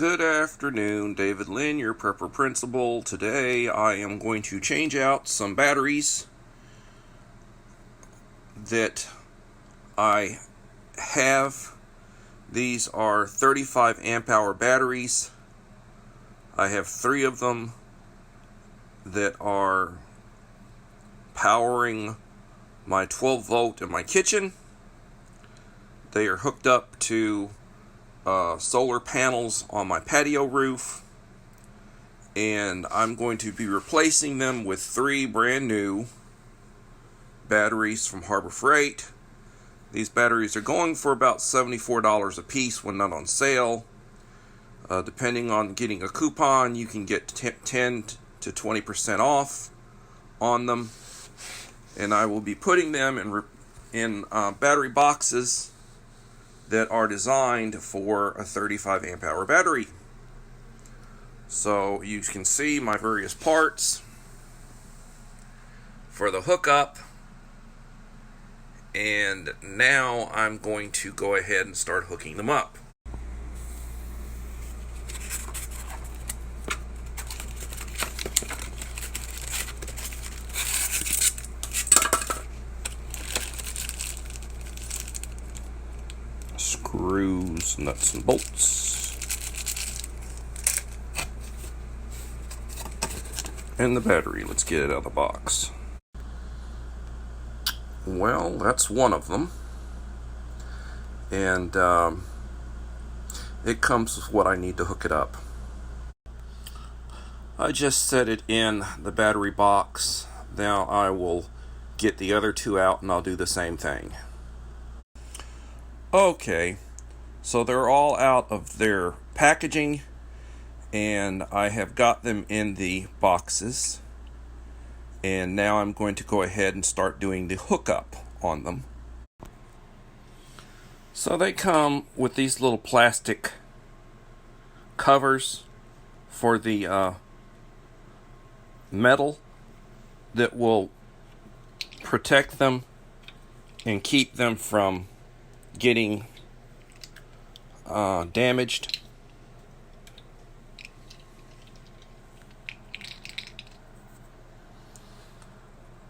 Good afternoon, David Lynn, your prepper principal. Today I am going to change out some batteries that I have. These are 35 amp hour batteries. I have 3 of them that are powering my 12 volt in my kitchen. They are hooked up to solar panels on my patio roof, and I'm going to be replacing them with 3 brand new batteries from Harbor Freight. These batteries are going for about $74 a piece when not on sale. Depending on getting a coupon, you can get 10 to 20% off on them, and I will be putting them in battery boxes that are designed for a 35 amp hour battery. So you can see my various parts for the hookup, and now I'm going to go ahead and start hooking them up. Screws, nuts, and bolts, and the battery. Let's get it out of the box. Well, that's one of them, and it comes with what I need to hook it up. I just set it in the battery box. Now I will get the other 2 out and I'll do the same thing. Okay, so they're all out of their packaging, and I have got them in the boxes, and now I'm going to go ahead and start doing the hookup on them. So they come with these little plastic covers for the metal that will protect them and keep them from getting damaged.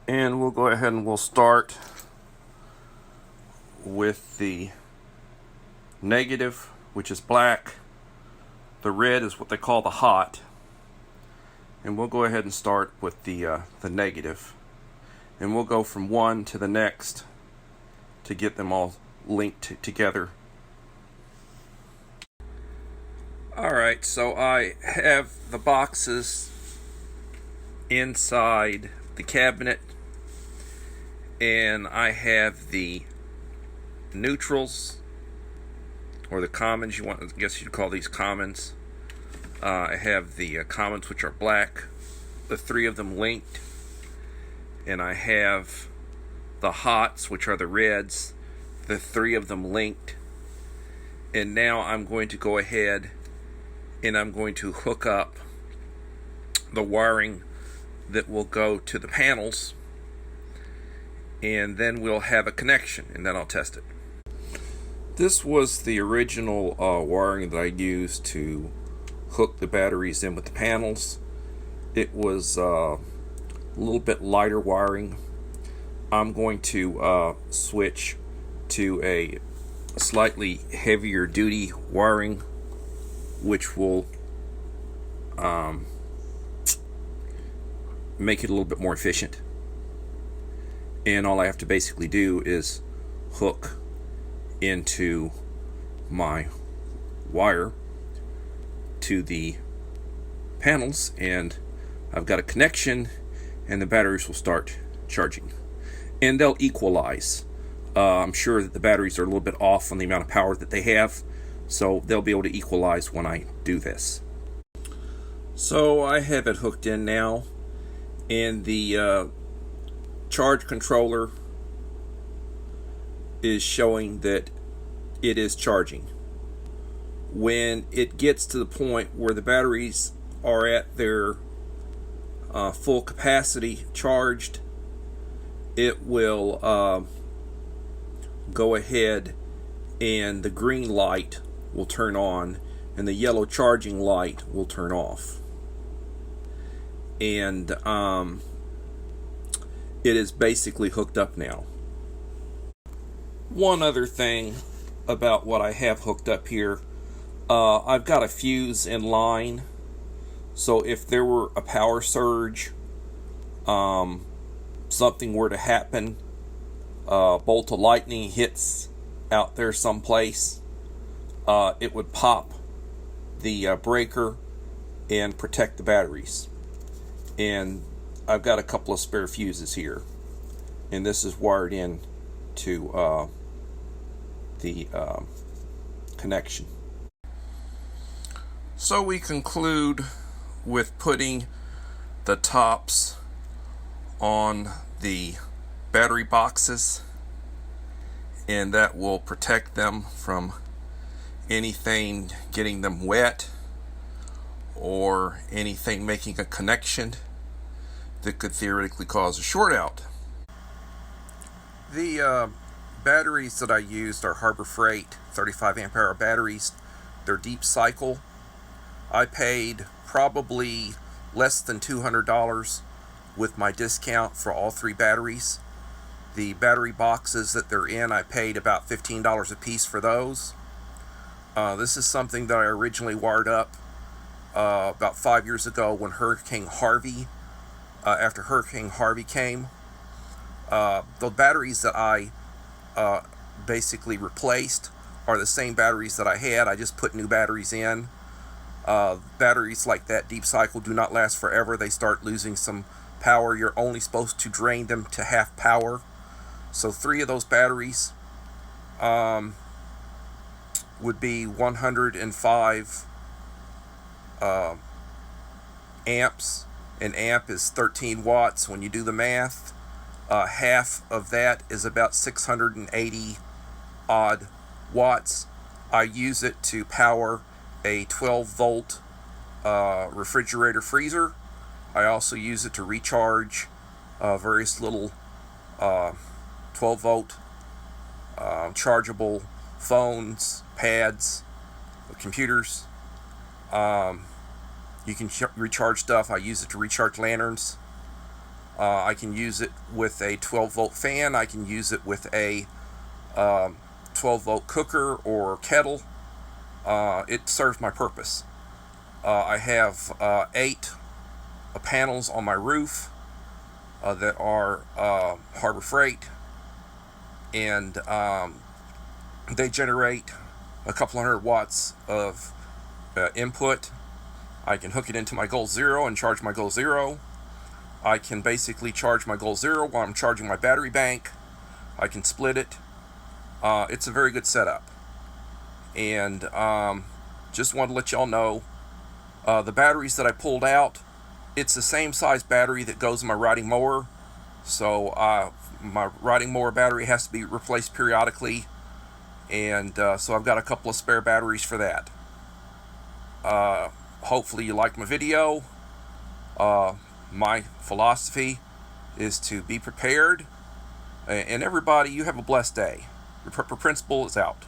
And we'll go ahead and we'll start with the negative, which is black. The red is what they call the hot, and we'll go ahead and start with the negative, and we'll go from one to the next to get them all linked together. Alright, so I have the boxes inside the cabinet, and I have the neutrals, or the commons, I guess you'd call these commons. I have the commons, which are black, the 3 of them linked, and I have the hots, which are the reds, the 3 of them linked. And now I'm going to go ahead and I'm going to hook up the wiring that will go to the panels, and then we'll have a connection, and then I'll test it. This was the original wiring that I used to hook the batteries in with the panels. It was a little bit lighter wiring. I'm going to switch to a slightly heavier duty wiring, which will make it a little bit more efficient. And all I have to basically do is hook into my wire to the panels, and I've got a connection, and the batteries will start charging, and they'll equalize. I'm sure that the batteries are a little bit off on the amount of power that they have, so they'll be able to equalize when I do this. So I have it hooked in now, and the charge controller is showing that it is charging. When it gets to the point where the batteries are at their full capacity charged, it will go ahead and the green light will turn on and the yellow charging light will turn off. And it is basically hooked up now. One other thing about what I have hooked up here, I've got a fuse in line, so if there were a power surge, something were to happen, a bolt of lightning hits out there someplace, it would pop the breaker and protect the batteries. And I've got a couple of spare fuses here, and this is wired in to the connection. So we conclude with putting the tops on the battery boxes, and that will protect them from anything getting them wet or anything making a connection that could theoretically cause a short out. The batteries that I used are Harbor Freight 35 amp hour batteries. They're deep cycle. I paid probably less than $200 with my discount for all three batteries. The battery boxes that they're in, I paid about $15 a piece for those. This is something that I originally wired up about 5 years ago when Hurricane Harvey, after Hurricane Harvey came. The batteries that I basically replaced are the same batteries that I had. I just put new batteries in. Batteries like that deep cycle do not last forever. They start losing some power. You're only supposed to drain them to half power. So 3 of those batteries would be 105 amps. An amp is 13 watts. When you do the math, half of that is about 680 odd watts. I use it to power a 12 volt refrigerator freezer. I also use it to recharge various little 12 volt chargeable phones, pads, computers. You can recharge stuff. I use it to recharge lanterns. I can use it with a 12 volt fan. I can use it with a 12 volt cooker or kettle. It serves my purpose. I have 8 panels on my roof that are Harbor Freight, and they generate a couple hundred watts of input. I can hook it into my Goal Zero and charge my Goal Zero. I can basically charge my Goal Zero while I'm charging my battery bank. I can split it. It's a very good setup. And just wanted to let y'all know, the batteries that I pulled out, it's the same size battery that goes in my riding mower. So my riding mower battery has to be replaced periodically. And so I've got a couple of spare batteries for that. Hopefully you liked my video. My philosophy is to be prepared. And everybody, you have a blessed day. Your Principal is out.